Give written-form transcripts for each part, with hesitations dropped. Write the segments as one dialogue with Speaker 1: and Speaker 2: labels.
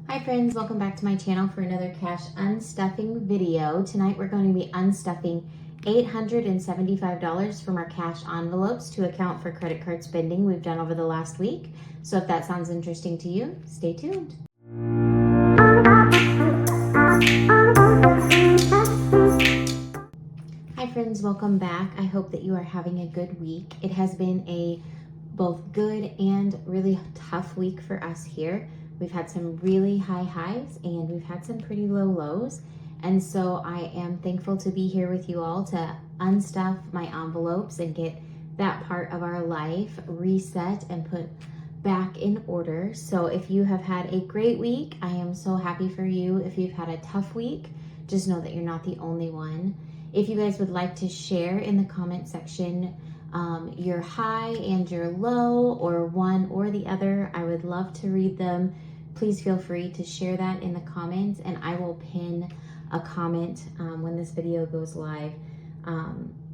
Speaker 1: Hi friends, welcome back to my channel for another cash unstuffing video. Tonight we're going to be unstuffing $875 from our cash envelopes to account for credit card spending we've done over the last week. So if that sounds interesting to you, stay tuned. Hi friends, welcome back. I hope that you are having a good week. It has been a both good and really tough week for us here. We've had some really high highs and we've had some pretty low lows. And so I am thankful to be here with you all to unstuff my envelopes and get that part of our life reset and put back in order. So if you have had a great week, I am so happy for you. If you've had a tough week, just know that you're not the only one. If you guys would like to share in the comment section your high and your low, or one or the other, I would love to read them. Please feel free to share that in the comments, and I will pin a comment when this video goes live,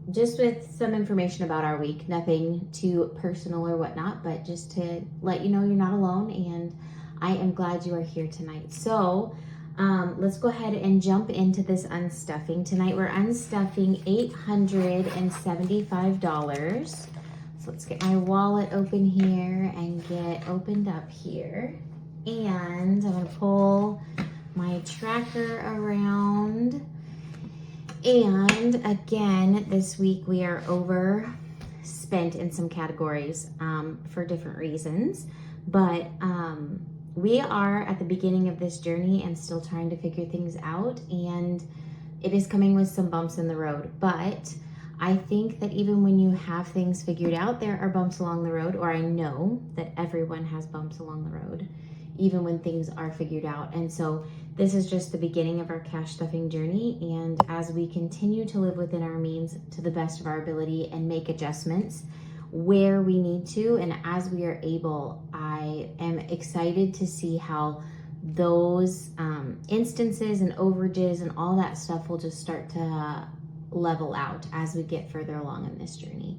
Speaker 1: just with some information about our week. Nothing too personal or whatnot, but just to let you know you're not alone, and I am glad you are here tonight. So let's go ahead and jump into this unstuffing. Tonight we're unstuffing $875. So let's get my wallet open here and get opened up here. And I'm gonna pull my tracker around. And again, this week we are overspent in some categories for different reasons. But we are at the beginning of this journey and still trying to figure things out, and it is coming with some bumps in the road. But I think that even when you have things figured out, there are bumps along the road, or I know that everyone has bumps along the road, even when things are figured out. And so this is just the beginning of our cash stuffing journey, and as we continue to live within our means to the best of our ability and make adjustments where we need to and as we are able, I am excited to see how those instances and overages and all that stuff will just start to level out as we get further along in this journey.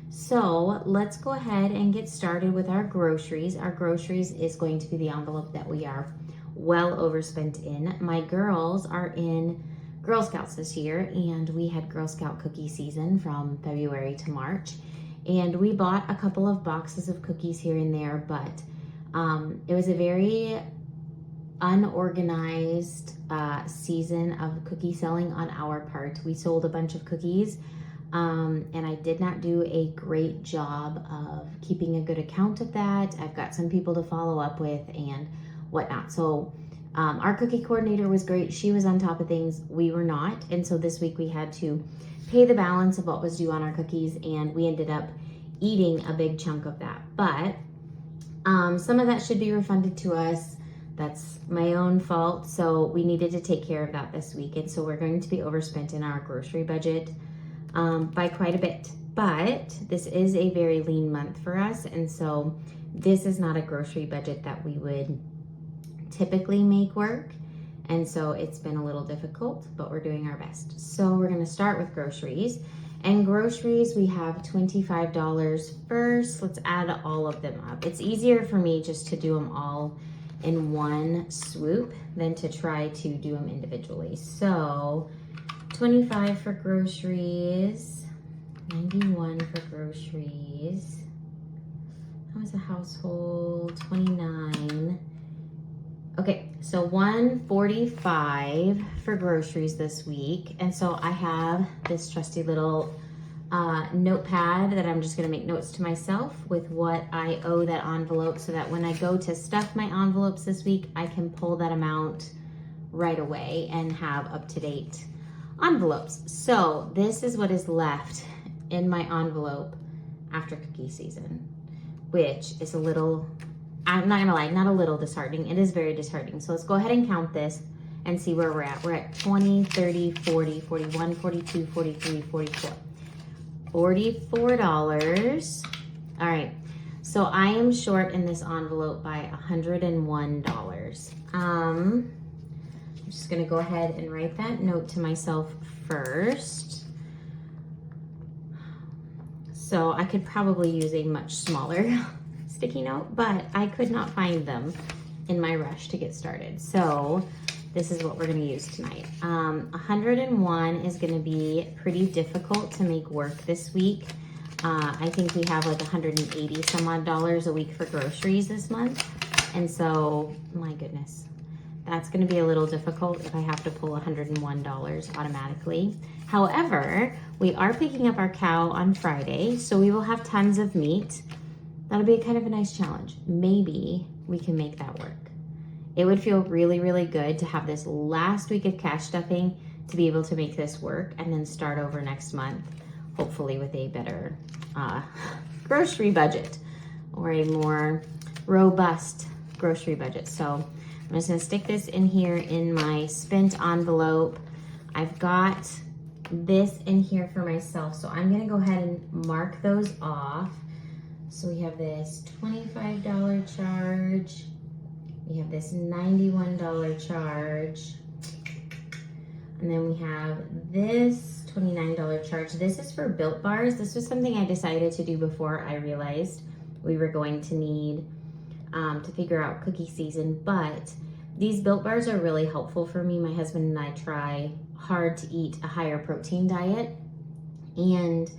Speaker 1: So let's go ahead and get started with our groceries. Our groceries is going to be the envelope that we are well overspent in. My girls are in Girl Scouts this year, and we had Girl Scout cookie season from February to March. And we bought a couple of boxes of cookies here and there, but it was a very unorganized season of cookie selling on our part. We sold a bunch of cookies, and I did not do a great job of keeping a good account of that. I've got some people to follow up with and whatnot. So our cookie coordinator was great. She was on top of things. We were not. And so this week we had to pay the balance of what was due on our cookies, and we ended up eating a big chunk of that. But some of that should be refunded to us. That's my own fault. So we needed to take care of that this week. And so we're going to be overspent in our grocery budget by quite a bit. But this is a very lean month for us. And so this is not a grocery budget that we would typically make work. And so it's been a little difficult, but we're doing our best. So we're gonna start with groceries. And groceries, we have $25 first. Let's add all of them up. It's easier for me just to do them all in one swoop than to try to do them individually. So 25 for groceries, 91 for groceries. That was a household, 29. Okay, so 145 for groceries this week. And so I have this trusty little notepad that I'm just gonna make notes to myself with what I owe that envelope, so that when I go to stuff my envelopes this week, I can pull that amount right away and have up-to-date envelopes. So this is what is left in my envelope after cookie season, which is a little, I'm not gonna lie, not a little disheartening. It is very disheartening. So let's go ahead and count this and see where we're at. We're at 20, 30, 40, 41, 42, 43, 44. $44. All right, so I am short in this envelope by $101. I'm just gonna go ahead and write that note to myself first. So I could probably use a much smaller sticky note, but I could not find them. in my rush to get started. So this is what we're gonna use tonight. 101 is gonna be pretty difficult to make work this week. I think we have like 180 some odd dollars a week for groceries this month. And so, my goodness, that's gonna be a little difficult if I have to pull $101 automatically. However, we are picking up our cow on Friday, so we will have tons of meat. That'll be kind of a nice challenge. Maybe we can make that work. It would feel really, really good to have this last week of cash stuffing to be able to make this work and then start over next month, hopefully with a better grocery budget or a more robust grocery budget. So I'm just gonna stick this in here in my spent envelope. I've got this in here for myself, so I'm gonna go ahead and mark those off. So we have this $25 charge, we have this $91 charge, and then we have this $29 charge. This is for Built Bars. This was something I decided to do before I realized we were going to need to figure out cookie season, but these Built Bars are really helpful for me. My husband and I try hard to eat a higher protein diet, and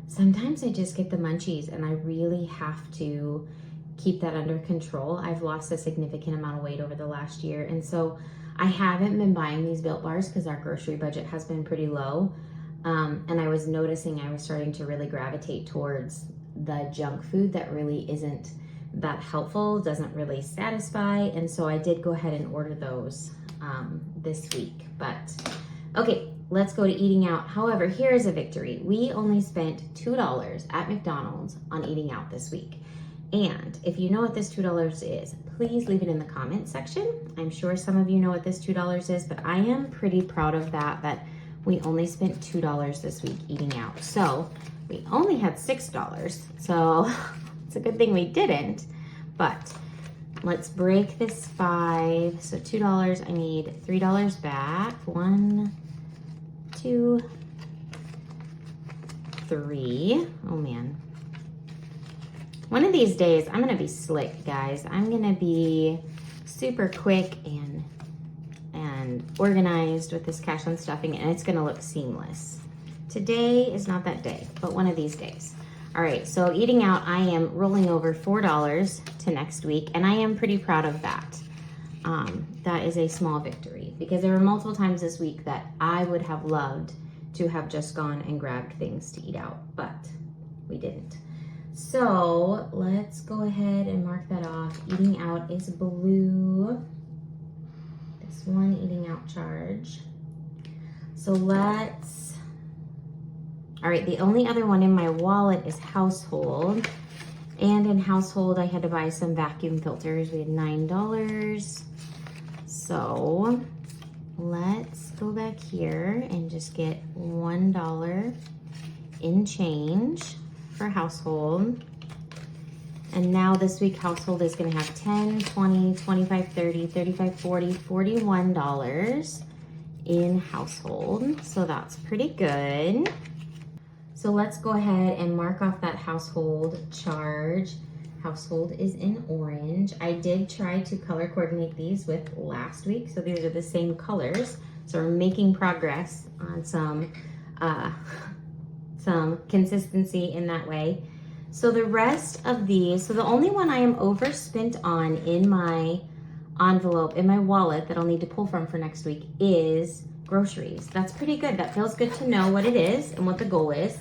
Speaker 1: sometimes I just get the munchies and I really have to keep that under control. I've lost a significant amount of weight over the last year, and so I haven't been buying these Built Bars because our grocery budget has been pretty low, and I was noticing I was starting to really gravitate towards the junk food that really isn't that helpful, doesn't really satisfy, and so I did go ahead and order those this week. But okay, let's go to eating out. However, here is a victory. We only spent $2 at McDonald's on eating out this week. And if you know what this $2 is, please leave it in the comment section. I'm sure some of you know what this $2 is, but I am pretty proud of that we only spent $2 this week eating out. So we only had $6, so it's a good thing we didn't, but let's break this 5. So $2, I need $3 back. 1, 2, 3. Oh man. One of these days, I'm gonna be slick, guys. I'm gonna be super quick and organized with this cash unstuffing, and it's gonna look seamless. Today is not that day, but one of these days. All right, so eating out, I am rolling over $4 to next week, and I am pretty proud of that. That is a small victory because there were multiple times this week that I would have loved to have just gone and grabbed things to eat out, but we didn't. So let's go ahead and mark that off. Eating out is blue. This one eating out charge. So let's, all right, the only other one in my wallet is household. And in household, I had to buy some vacuum filters. We had $9. So let's go back here and just get $1 in change for household. And now this week household is going to have 10, 20, 25, 30, 35, 40, $41 in household. So that's pretty good. So let's go ahead and mark off that household charge. Household is in orange. I did try to color coordinate these with last week, so these are the same colors. So we're making progress on some consistency in that way. So the rest of these, so the only one I am overspent on in my envelope, in my wallet that I'll need to pull from for next week is groceries. That's pretty good. That feels good to know what it is and what the goal is.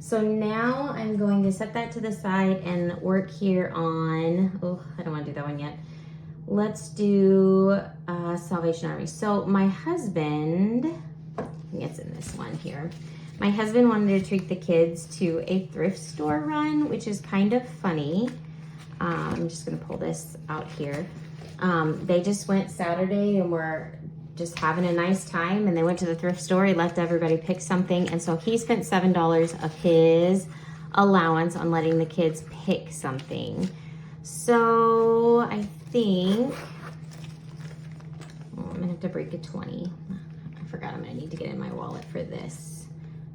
Speaker 1: So now I'm going to set that to the side and work here on, oh, I don't want to do that one yet. Let's do Salvation Army. So my husband, I think it's in this one here. My husband wanted to treat the kids to a thrift store run, which is kind of funny. I'm just gonna pull this out here. They just went Saturday and were just having a nice time, and they went to the thrift store. He let everybody pick something, and so he spent $7 of his allowance on letting the kids pick something. So I think, I'm gonna have to break a 20. I forgot I'm gonna need to get in my wallet for this.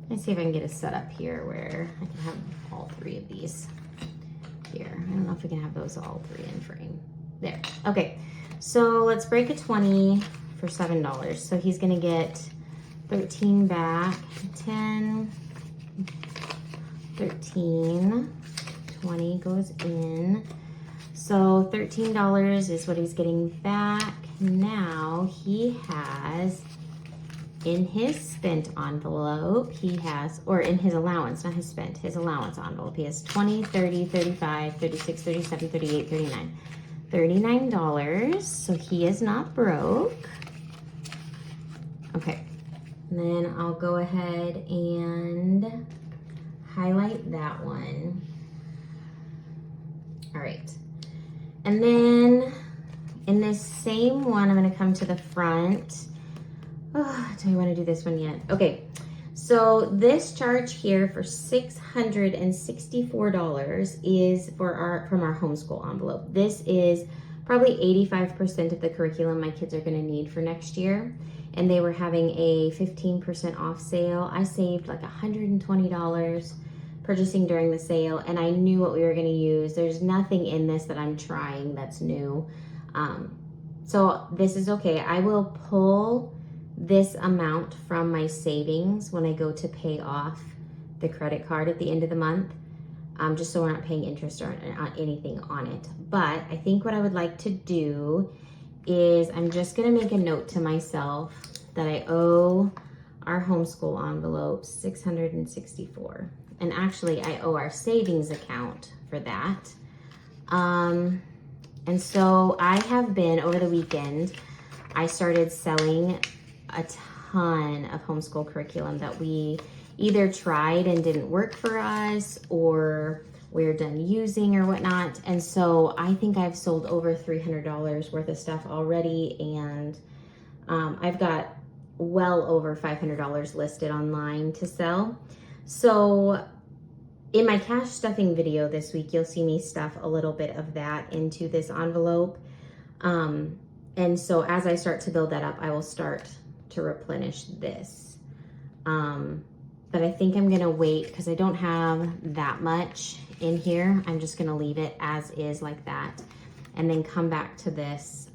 Speaker 1: Let's see if I can get a setup here where I can have all 3 of these here. I don't know if we can have those all 3 in frame. There, okay. So let's break a 20 for $7. So he's gonna get 13 back, 10, 13, 20 goes in. So $13 is what he's getting back. Now he has, in his spent envelope, he has, or in his allowance, not his spent, his allowance envelope, he has 20, 30, 35, 36, 37, 38, 39. $39, so he is not broke. Okay, and then I'll go ahead and highlight that one. All right, and then in this same one, I'm gonna come to the front. Oh, do I wanna do this one yet? Okay, so this charge here for $664 is from our homeschool envelope. This is probably 85% of the curriculum my kids are gonna need for next year. And they were having a 15% off sale. I saved like $120 purchasing during the sale, and I knew what we were gonna use. There's nothing in this that I'm trying that's new. So this is okay. I will pull this amount from my savings when I go to pay off the credit card at the end of the month, just so we're not paying interest or anything on it. But I think what I would like to do is I'm just gonna make a note to myself that I owe our homeschool envelope $664. And actually I owe our savings account for that. And so I have been, over the weekend, I started selling a ton of homeschool curriculum that we either tried and didn't work for us, or we're done using or whatnot. And so I think I've sold over $300 worth of stuff already, and I've got well over $500 listed online to sell. So in my cash stuffing video this week, you'll see me stuff a little bit of that into this envelope. And so as I start to build that up, I will start to replenish this. But I think I'm gonna wait because I don't have that much in here. I'm just gonna leave it as is like that, and then come back to this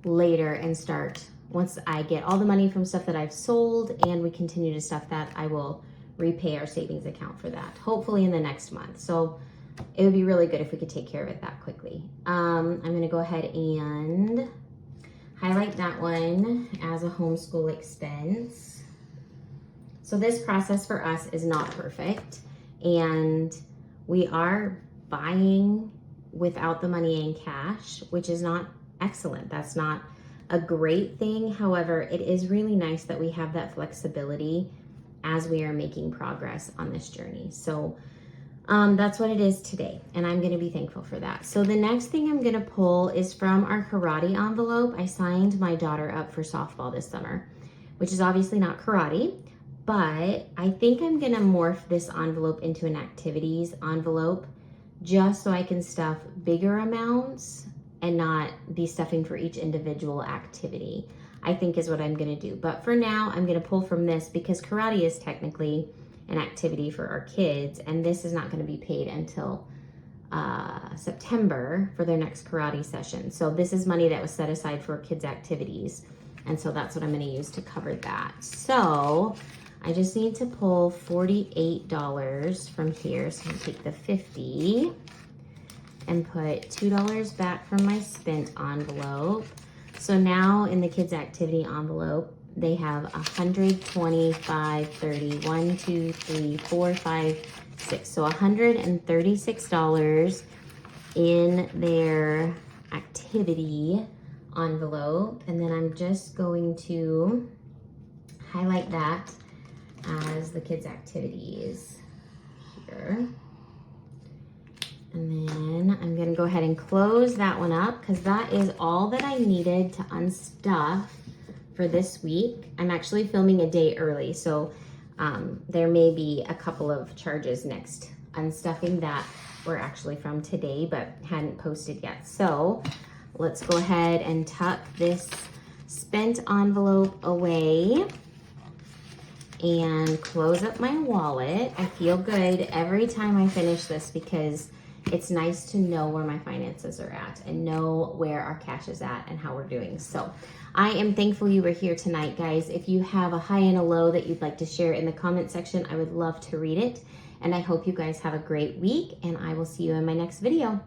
Speaker 1: later and start, once I get all the money from stuff that I've sold and we continue to stuff that, I will repay our savings account for that, hopefully in the next month. So it would be really good if we could take care of it that quickly. I'm gonna go ahead and highlight that one as a homeschool expense. So this process for us is not perfect, and we are buying without the money in cash, which is not excellent. That's not a great thing. However, it is really nice that we have that flexibility as we are making progress on this journey. So that's what it is today, and I'm gonna be thankful for that. So the next thing I'm gonna pull is from our karate envelope. I signed my daughter up for softball this summer, which is obviously not karate, but I think I'm gonna morph this envelope into an activities envelope just so I can stuff bigger amounts and not be stuffing for each individual activity, I think is what I'm gonna do. But for now, I'm gonna pull from this because karate is technically an activity for our kids, and this is not gonna be paid until September for their next karate session. So this is money that was set aside for kids' activities, and so that's what I'm gonna use to cover that. So I just need to pull $48 from here. So I'm gonna take the 50 and put $2 back from my spent envelope. So now in the kids' activity envelope, they have 125, 30, 1, 2, 3, 4, 5, 6. So $136 in their activity envelope. And then I'm just going to highlight that as the kids' activities here. And then I'm gonna go ahead and close that one up because that is all that I needed to unstuff for this week. I'm actually filming a day early, so there may be a couple of charges next unstuffing that were actually from today but hadn't posted yet. So let's go ahead and tuck this spent envelope away and close up my wallet. I feel good every time I finish this because it's nice to know where my finances are at and know where our cash is at and how we're doing. So I am thankful you were here tonight, guys. If you have a high and a low that you'd like to share in the comment section, I would love to read it. And I hope you guys have a great week, and I will see you in my next video.